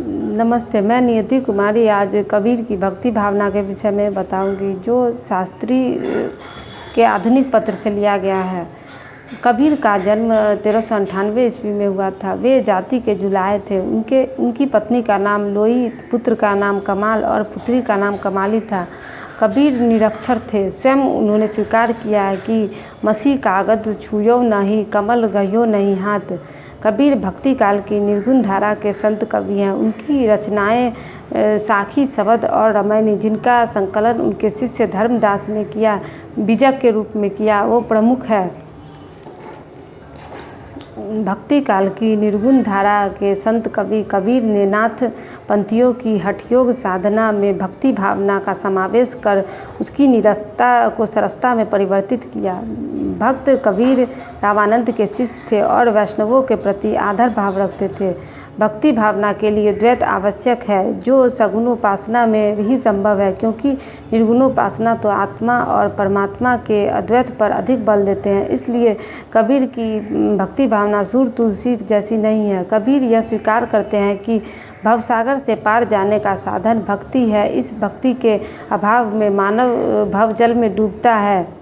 नमस्ते, मैं नियति कुमारी आज कबीर की भक्ति भावना के विषय में बताऊंगी, जो शास्त्री के आधुनिक पत्र से लिया गया है। कबीर का जन्म 1398 ईस्वी में हुआ था। वे जाति के जुलाहे थे। उनकी पत्नी का नाम लोई, पुत्र का नाम कमाल और पुत्री का नाम कमाली था। कबीर निरक्षर थे। स्वयं उन्होंने स्वीकार किया है कि मसी कागज छुयो नहीं, कमल गयो नहीं हाथ। कबीर भक्ति काल की निर्गुण धारा के संत कवि हैं। उनकी रचनाएं साखी, शबद और रामायणी, जिनका संकलन उनके शिष्य धर्मदास ने किया, बीजक के रूप में किया, वो प्रमुख है। भक्ति काल की निर्गुण धारा के संत कवि कबीर ने नाथ पंथियों की हठयोग साधना में भक्ति भावना का समावेश कर उसकी निरस्ता को सरसता में परिवर्तित किया। भक्त कबीर रामानंद के शिष्य थे और वैष्णवों के प्रति आदर भाव रखते थे। भक्ति भावना के लिए द्वैत आवश्यक है, जो सगुणोपासना में ही संभव है, क्योंकि निर्गुणोपासना तो आत्मा और परमात्मा के अद्वैत पर अधिक बल देते हैं। इसलिए कबीर की भक्ति भावना सूर तुलसी जैसी नहीं है। कबीर यह स्वीकार करते हैं कि भवसागर से पार जाने का साधन भक्ति है। इस भक्ति के अभाव में मानव भवजल में डूबता है।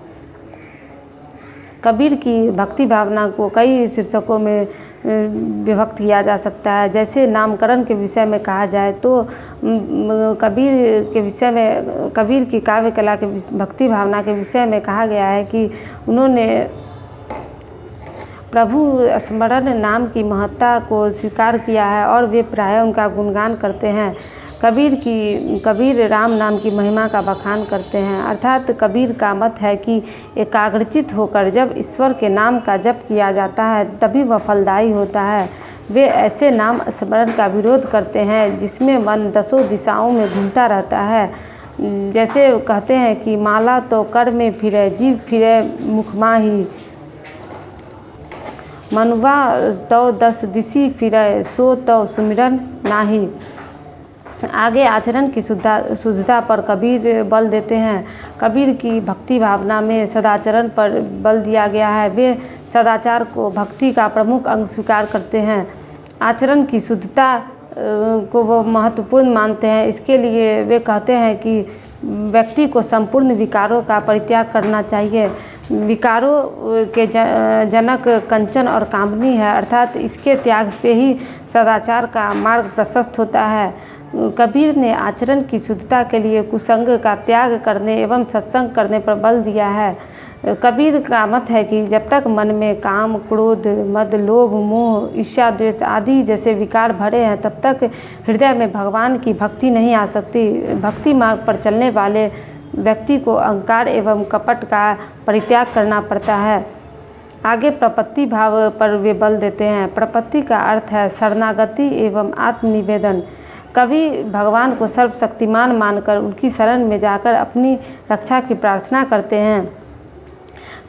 कबीर की भक्ति भावना को कई शीर्षकों में विभक्त किया जा सकता है। जैसे नामकरण के विषय में कहा जाए तो कबीर की काव्य कला के भक्ति भावना के विषय में कहा गया है कि उन्होंने प्रभु स्मरण नाम की महत्ता को स्वीकार किया है और वे प्रायः उनका गुणगान करते हैं। कबीर राम नाम की महिमा का बखान करते हैं। अर्थात कबीर का मत है कि एकाग्रचित होकर जब ईश्वर के नाम का जप किया जाता है तभी वह फलदायी होता है। वे ऐसे नाम स्मरण का विरोध करते हैं जिसमें मन दसों दिशाओं में घूमता रहता है। जैसे कहते हैं कि माला तो कर में फिरे, जीव फिरे मुख माही, मनुआ तो 10 दिशी फिरे, सो तो सुमिरन नाही। आगे आचरण की शुद्धता पर कबीर बल देते हैं। कबीर की भक्ति भावना में सदाचरण पर बल दिया गया है। वे सदाचार को भक्ति का प्रमुख अंग स्वीकार करते हैं। आचरण की शुद्धता को वो महत्वपूर्ण मानते हैं। इसके लिए वे कहते हैं कि व्यक्ति को संपूर्ण विकारों का परित्याग करना चाहिए। विकारों के जनक कंचन और कामनी है, अर्थात इसके त्याग से ही सदाचार का मार्ग प्रशस्त होता है। कबीर ने आचरण की शुद्धता के लिए कुसंग का त्याग करने एवं सत्संग करने पर बल दिया है। कबीर का मत है कि जब तक मन में काम, क्रोध, मद, लोभ, मोह, ईर्ष्या, द्वेष आदि जैसे विकार भरे हैं तब तक हृदय में भगवान की भक्ति नहीं आ सकती। भक्ति मार्ग पर चलने वाले व्यक्ति को अहंकार एवं कपट का परित्याग करना पड़ता है। आगे प्रपत्ति भाव पर वे बल देते हैं। प्रपत्ति का अर्थ है शरणागति एवं आत्मनिवेदन। कवि भगवान को सर्वशक्तिमान मानकर उनकी शरण में जाकर अपनी रक्षा की प्रार्थना करते हैं।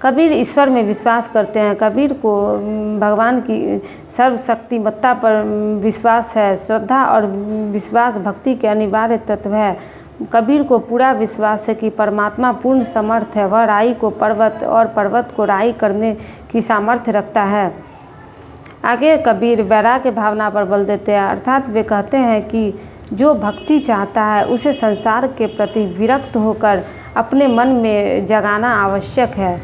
कबीर ईश्वर में विश्वास करते हैं। कबीर को भगवान की सर्वशक्तिमत्ता पर विश्वास है। श्रद्धा और विश्वास भक्ति के अनिवार्य तत्व है। कबीर को पूरा विश्वास है कि परमात्मा पूर्ण समर्थ है। वह राई को पर्वत और पर्वत को राई करने की सामर्थ्य रखता है। आगे कबीर वैराग्य भावना पर बल देते हैं। अर्थात वे कहते हैं कि जो भक्ति चाहता है उसे संसार के प्रति विरक्त होकर अपने मन में जगाना आवश्यक है।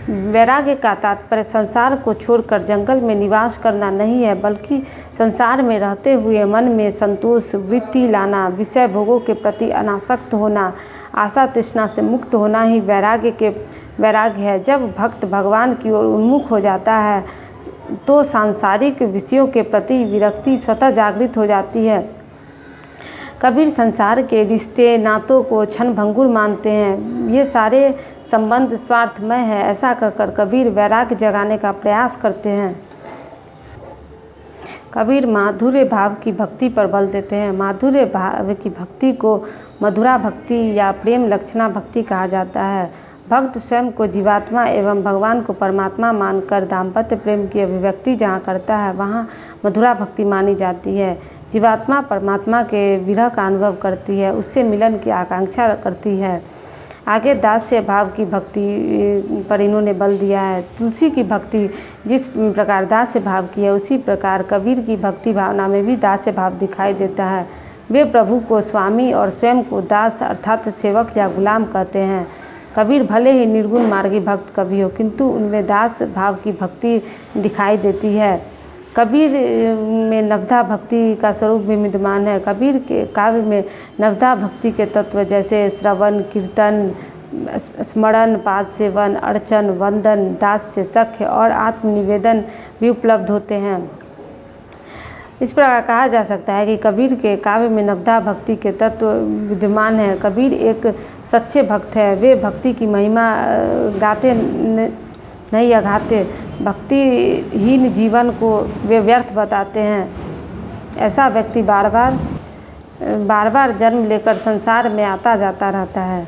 वैराग्य का तात्पर्य संसार को छोड़कर जंगल में निवास करना नहीं है, बल्कि संसार में रहते हुए मन में संतोष वृत्ति लाना, विषय भोगों के प्रति अनासक्त होना, आशा तृष्णा से मुक्त होना ही वैराग्य है। जब भक्त भगवान की ओर उन्मुख हो जाता है तो सांसारिक विषयों के प्रति विरक्ति स्वतः जागृत हो जाती है। कबीर संसार के रिश्ते नातों को क्षणभंगुर मानते हैं। ये सारे संबंध स्वार्थमय है। ऐसा कहकर कबीर वैराग्य जगाने का प्रयास करते हैं। कबीर माधुर्य भाव की भक्ति पर बल देते हैं। माधुर्य भाव की भक्ति को मधुरा भक्ति या प्रेम लक्षणा भक्ति कहा जाता है। भक्त स्वयं को जीवात्मा एवं भगवान को परमात्मा मानकर दाम्पत्य प्रेम की अभिव्यक्ति जहाँ करता है वहाँ मधुरा भक्ति मानी जाती है। जीवात्मा परमात्मा के विरह का अनुभव करती है, उससे मिलन की आकांक्षा करती है। आगे दास्य भाव की भक्ति पर इन्होंने बल दिया है। तुलसी की भक्ति जिस प्रकार दास्य भाव की है, उसी प्रकार कबीर की भक्ति भावना में भी दास्य भाव दिखाई देता है। वे प्रभु को स्वामी और स्वयं को दास अर्थात सेवक या गुलाम कहते हैं। कबीर भले ही निर्गुण मार्गी भक्त कवि हो, किंतु उनमें दास भाव की भक्ति दिखाई देती है। कबीर में नवधा भक्ति का स्वरूप भी विद्यमान है। कबीर के काव्य में नवधा भक्ति के तत्व जैसे श्रवण, कीर्तन, स्मरण, पाद सेवन, अर्चन, वंदन, दास्य, सख्य और आत्मनिवेदन भी उपलब्ध होते हैं। इस प्रकार कहा जा सकता है कि कबीर के काव्य में नवधा भक्ति के तत्व विद्यमान है। कबीर एक सच्चे भक्त है। वे भक्ति की महिमा गाते नहीं अघाते, भक्तिहीन जीवन को वे व्यर्थ बताते हैं। ऐसा व्यक्ति बार बार जन्म लेकर संसार में आता जाता रहता है।